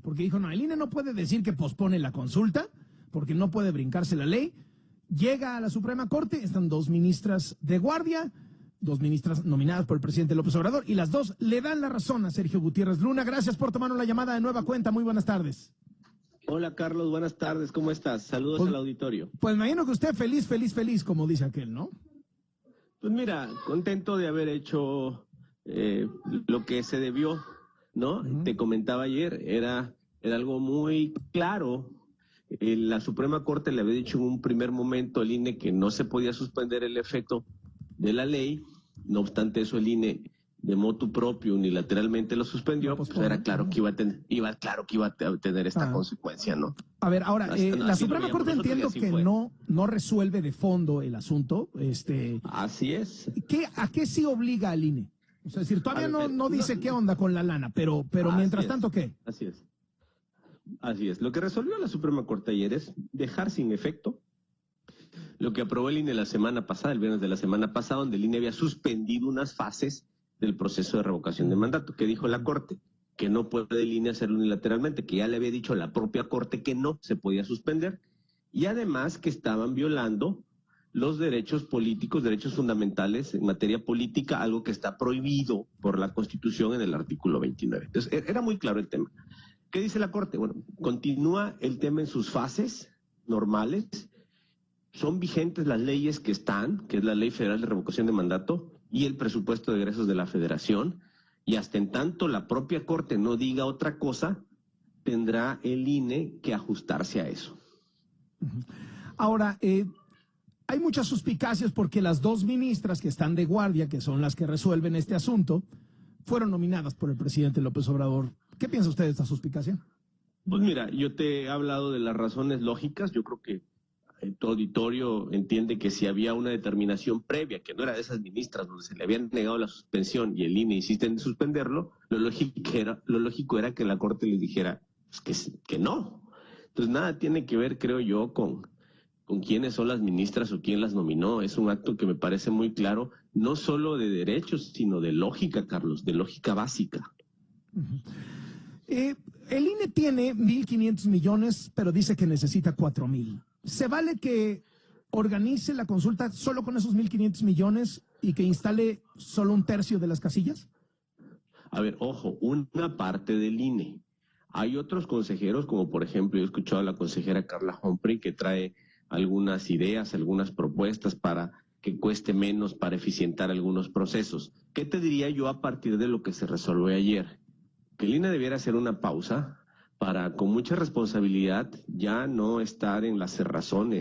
porque dijo, no, el INE no puede decir que pospone la consulta, porque no puede brincarse la ley. Llega a la Suprema Corte, están dos ministras de guardia, dos ministras nominadas por el presidente López Obrador, y las dos le dan la razón a Sergio Gutiérrez Luna. Gracias por tomarnos la llamada de nueva cuenta. Muy buenas tardes. Hola Carlos, buenas tardes, ¿cómo estás? Saludos al auditorio. Pues me imagino que usted feliz, como dice aquel, ¿no? Pues mira, contento de haber hecho lo que se debió, ¿no? Te comentaba ayer, era algo muy claro. La Suprema Corte le había dicho en un primer momento al INE que no se podía suspender el efecto de la ley, no obstante eso el INE de motu propio unilateralmente lo suspendió, pues era claro que iba a tener esta consecuencia, ¿no? A ver, ahora, la Suprema Corte entiendo que no resuelve de fondo el asunto. Así es. ¿A qué sí obliga al INE? O sea, es decir, todavía no dice qué onda con la lana, pero mientras tanto, ¿qué? Así es. Lo que resolvió la Suprema Corte ayer es dejar sin efecto lo que aprobó el INE la semana pasada, el viernes de la semana pasada, donde el INE había suspendido unas fases del proceso de revocación de mandato. ¿Qué dijo la Corte? Que no puede el INE hacerlo unilateralmente, que ya le había dicho a la propia Corte que no se podía suspender, y además que estaban violando los derechos políticos, derechos fundamentales en materia política, algo que está prohibido por la Constitución en el artículo 29. Entonces, era muy claro el tema. ¿Qué dice la Corte? Bueno, continúa el tema en sus fases normales, son vigentes las leyes que están, que es la Ley Federal de Revocación de Mandato y el presupuesto de egresos de la Federación, y hasta en tanto la propia Corte no diga otra cosa, tendrá el INE que ajustarse a eso. Ahora, hay muchas suspicacias porque las dos ministras que están de guardia, que son las que resuelven este asunto, fueron nominadas por el presidente López Obrador. ¿Qué piensa usted de esta suspicacia? Pues mira, yo te he hablado de las razones lógicas. Yo creo que tu auditorio entiende que si había una determinación previa, que no era de esas ministras donde se le habían negado la suspensión y el INE insiste en suspenderlo, lo lógico era que la Corte les dijera pues, que no. Entonces nada tiene que ver, creo yo, con quiénes son las ministras o quién las nominó. Es un acto que me parece muy claro, no solo de derechos, sino de lógica, Carlos, de lógica básica. El INE tiene 1.500 millones, pero dice que necesita 4,000. ¿Se vale que organice la consulta solo con esos 1.500 millones y que instale solo un tercio de las casillas? A ver, ojo, una parte del INE. Hay otros consejeros, como por ejemplo, yo he escuchado a la consejera Carla Humphrey, que trae algunas ideas, algunas propuestas para que cueste menos, para eficientar algunos procesos. ¿Qué te diría yo a partir de lo que se resolvió ayer? Que el INE debiera hacer una pausa para, con mucha responsabilidad, ya no estar en la cerrazón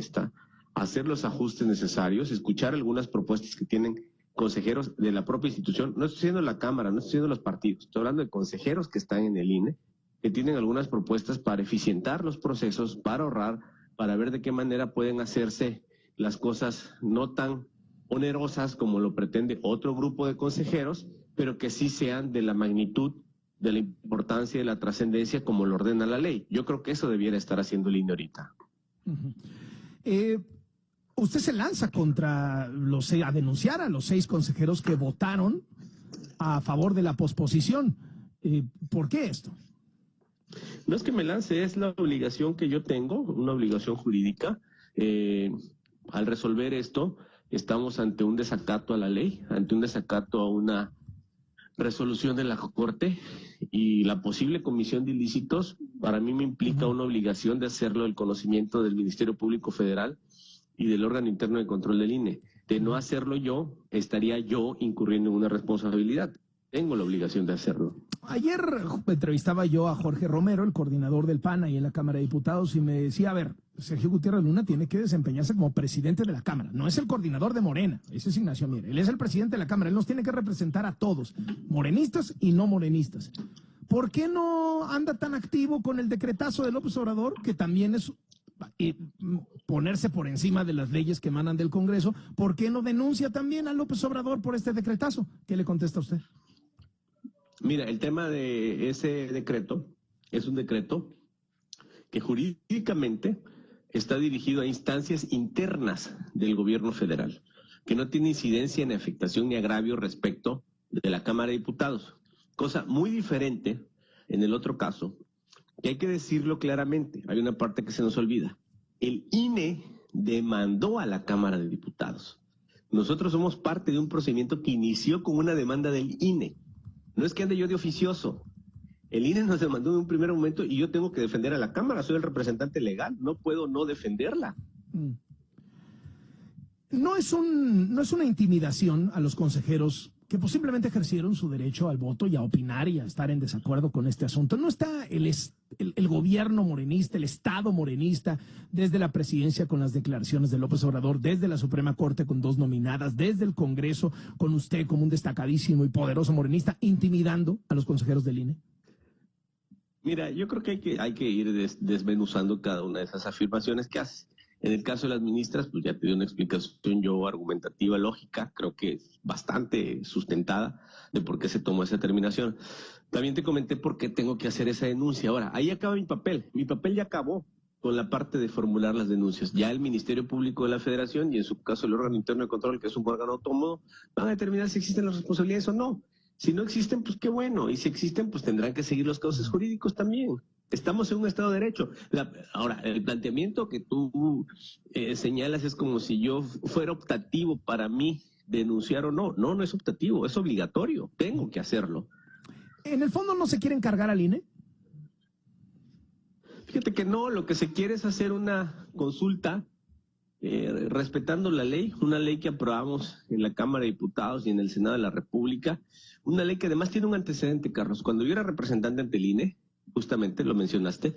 hacer los ajustes necesarios, escuchar algunas propuestas que tienen consejeros de la propia institución. No estoy diciendo la Cámara, no estoy diciendo los partidos, estoy hablando de consejeros que están en el INE, que tienen algunas propuestas para eficientar los procesos, para ahorrar, para ver de qué manera pueden hacerse las cosas no tan onerosas como lo pretende otro grupo de consejeros, pero que sí sean de la magnitud, de la importancia y de la trascendencia como lo ordena la ley. Yo creo que eso debiera estar haciendo el INE ahorita. Usted se lanza a denunciar a los 6 consejeros que votaron a favor de la posposición. ¿Por qué esto? No es que me lance, es la obligación que yo tengo, una obligación jurídica. Al resolver esto, estamos ante un desacato a la ley, ante un desacato a una resolución de la Corte, y la posible comisión de ilícitos para mí me implica una obligación de hacerlo del conocimiento del Ministerio Público Federal y del órgano interno de control del INE. De no hacerlo yo, estaría yo incurriendo en una responsabilidad. Tengo la obligación de hacerlo. Ayer entrevistaba yo a Jorge Romero, el coordinador del PAN ahí en la Cámara de Diputados, y me decía, a ver, Sergio Gutiérrez Luna tiene que desempeñarse como presidente de la Cámara. No es el coordinador de Morena, ese es Ignacio Mier. Él es el presidente de la Cámara, él nos tiene que representar a todos, morenistas y no morenistas. ¿Por qué no anda tan activo con el decretazo de López Obrador, que también es ponerse por encima de las leyes que emanan del Congreso? ¿Por qué no denuncia también a López Obrador por este decretazo? ¿Qué le contesta a usted? Mira, el tema de ese decreto es un decreto que jurídicamente está dirigido a instancias internas del gobierno federal, que no tiene incidencia ni afectación ni agravio respecto de la Cámara de Diputados. Cosa muy diferente en el otro caso, Y hay que decirlo claramente, hay una parte que se nos olvida. El INE demandó a la Cámara de Diputados. Nosotros somos parte de un procedimiento que inició con una demanda del INE. No es que ande yo de oficioso. El INE nos demandó en un primer momento y yo tengo que defender a la Cámara. Soy el representante legal, no puedo no defenderla. No es una intimidación a los consejeros que pues simplemente ejercieron su derecho al voto y a opinar y a estar en desacuerdo con este asunto. ¿No está el gobierno morenista, el Estado morenista, desde la presidencia con las declaraciones de López Obrador, desde la Suprema Corte con 2 nominadas, desde el Congreso con usted como un destacadísimo y poderoso morenista, intimidando a los consejeros del INE? Mira, yo creo que hay que ir desmenuzando cada una de esas afirmaciones que haces. En el caso de las ministras, pues ya te di una explicación yo argumentativa, lógica, creo que es bastante sustentada de por qué se tomó esa determinación. También te comenté por qué tengo que hacer esa denuncia. Ahora, ahí acaba mi papel ya acabó con la parte de formular las denuncias. Ya el Ministerio Público de la Federación y en su caso el órgano interno de control, que es un órgano autónomo, van a determinar si existen las responsabilidades o no. Si no existen, pues qué bueno, y si existen, pues tendrán que seguir los cauces jurídicos también. Estamos en un Estado de Derecho. Ahora, el planteamiento que tú señalas es como si yo fuera optativo para mí denunciar o no. No, no es optativo, es obligatorio. Tengo que hacerlo. ¿En el fondo no se quieren cargar al INE? Fíjate que no, lo que se quiere es hacer una consulta respetando la ley, una ley que aprobamos en la Cámara de Diputados y en el Senado de la República, una ley que además tiene un antecedente, Carlos. Cuando yo era representante ante el INE, justamente lo mencionaste,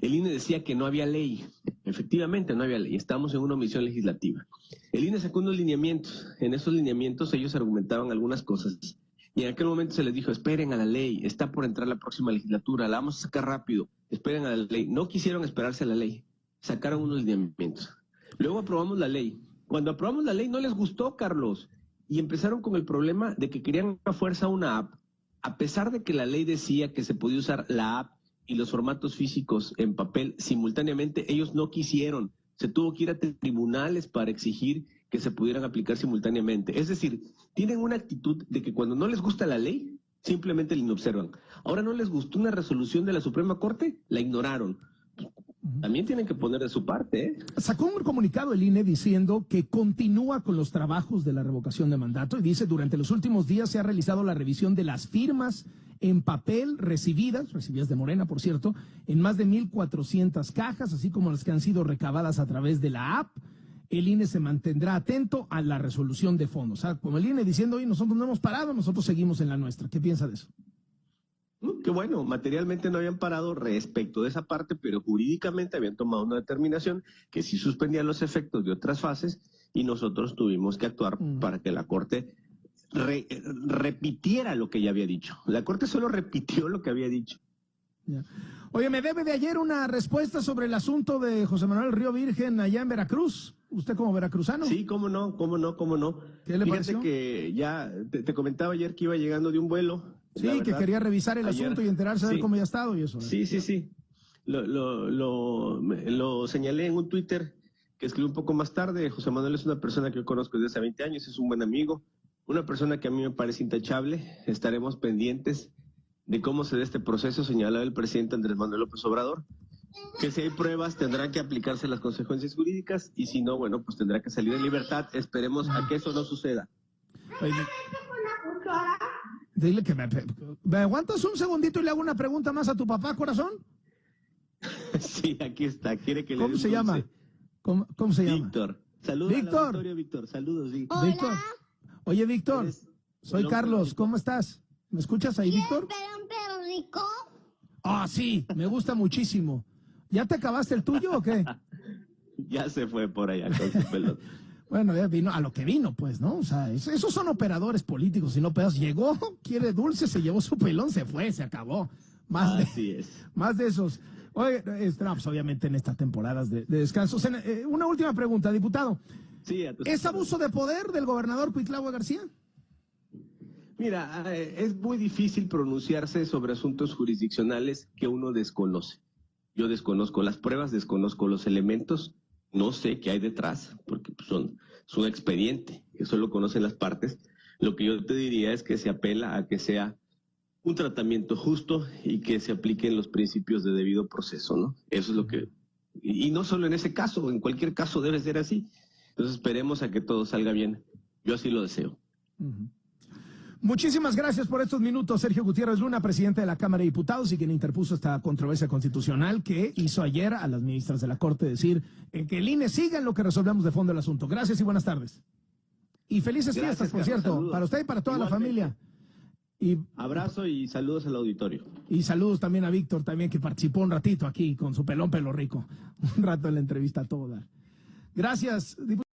el INE decía que no había ley. Efectivamente, no había ley. Estábamos en una omisión legislativa. El INE sacó unos lineamientos. En esos lineamientos ellos argumentaban algunas cosas. Y en aquel momento se les dijo, esperen a la ley, está por entrar la próxima legislatura, la vamos a sacar rápido, esperen a la ley. No quisieron esperarse a la ley, sacaron unos lineamientos. Luego aprobamos la ley. Cuando aprobamos la ley no les gustó, Carlos, y empezaron con el problema de que querían a fuerza una app. A pesar de que la ley decía que se podía usar la app y los formatos físicos en papel simultáneamente, ellos no quisieron. Se tuvo que ir a tribunales para exigir que se pudieran aplicar simultáneamente. Es decir, tienen una actitud de que cuando no les gusta la ley, simplemente la inobservan. Ahora no les gustó una resolución de la Suprema Corte, la ignoraron. También tienen que poner de su parte, ¿eh? Sacó un comunicado el INE diciendo que continúa con los trabajos de la revocación de mandato y dice, durante los últimos días se ha realizado la revisión de las firmas en papel recibidas de Morena, por cierto, en más de 1,400 cajas, así como las que han sido recabadas a través de la app. El INE se mantendrá atento a la resolución de fondos. O sea, como el INE diciendo, oye, nosotros no hemos parado, nosotros seguimos en la nuestra. ¿Qué piensa de eso? Que bueno, materialmente no habían parado respecto de esa parte, pero jurídicamente habían tomado una determinación que sí suspendía los efectos de otras fases y nosotros tuvimos que actuar para que la Corte repitiera lo que ya había dicho. La Corte solo repitió lo que había dicho. Ya. Oye, me debe de ayer una respuesta sobre el asunto de José Manuel Río Virgen allá en Veracruz. ¿Usted como veracruzano? Sí, cómo no. ¿Qué le Fíjate pareció? Que ya te comentaba ayer que iba llegando de un vuelo. Sí, que quería revisar el asunto y enterarse de cómo ya ha estado y eso. Sí. Lo señalé en un Twitter que escribí un poco más tarde. José Manuel es una persona que yo conozco desde hace 20 años, es un buen amigo, una persona que a mí me parece intachable. Estaremos pendientes de cómo se dé este proceso, señalado el presidente Andrés Manuel López Obrador, que si hay pruebas tendrán que aplicarse las consecuencias jurídicas y si no, bueno, pues tendrá que salir en libertad. Esperemos a que eso no suceda. Oye, dile que me aguantas un segundito y le hago una pregunta más a tu papá, corazón. Sí, aquí está. ¿Quiere que le ¿Cómo se llama? ¿Cómo se llama? Víctor. Saludos Víctor. al auditorio, Víctor. Saludos, sí. Hola. Víctor. Oye, Víctor, soy Carlos. ¿Cómo estás? ¿Me escuchas ahí, Víctor? ¿Pero un perro rico? Ah, sí, me gusta muchísimo. ¿Ya te acabaste el tuyo o qué? Ya se fue por allá con su pelota. Bueno, ya vino a lo que vino, pues, ¿no? O sea, esos son operadores políticos y no pedazos. Llegó, quiere dulce, se llevó su pelón, se fue, se acabó. Así es. Más de esos. Oye, no, pues obviamente en estas temporadas de descanso. Una última pregunta, diputado. Sí, ¿Es abuso de poder del gobernador Cuitlahua García? Mira, es muy difícil pronunciarse sobre asuntos jurisdiccionales que uno desconoce. Yo desconozco las pruebas, desconozco los elementos, no sé qué hay detrás, porque es un expediente que solo conocen las partes. Lo que yo te diría es que se apela a que sea un tratamiento justo y que se apliquen los principios de debido proceso, ¿no? Eso es lo que... Y no solo en ese caso, en cualquier caso debe ser así. Entonces esperemos a que todo salga bien. Yo así lo deseo. Muchísimas gracias por estos minutos, Sergio Gutiérrez Luna, presidente de la Cámara de Diputados y quien interpuso esta controversia constitucional que hizo ayer a las ministras de la Corte decir que el INE siga en lo que resolvemos de fondo el asunto. Gracias y buenas tardes. Y felices fiestas, por cierto, saludos para usted y para toda la familia. Y abrazo y saludos al auditorio. Y saludos también a Víctor, también que participó un ratito aquí con su pelón pelo rico. Un rato en la entrevista a todo dar. Gracias, diputado.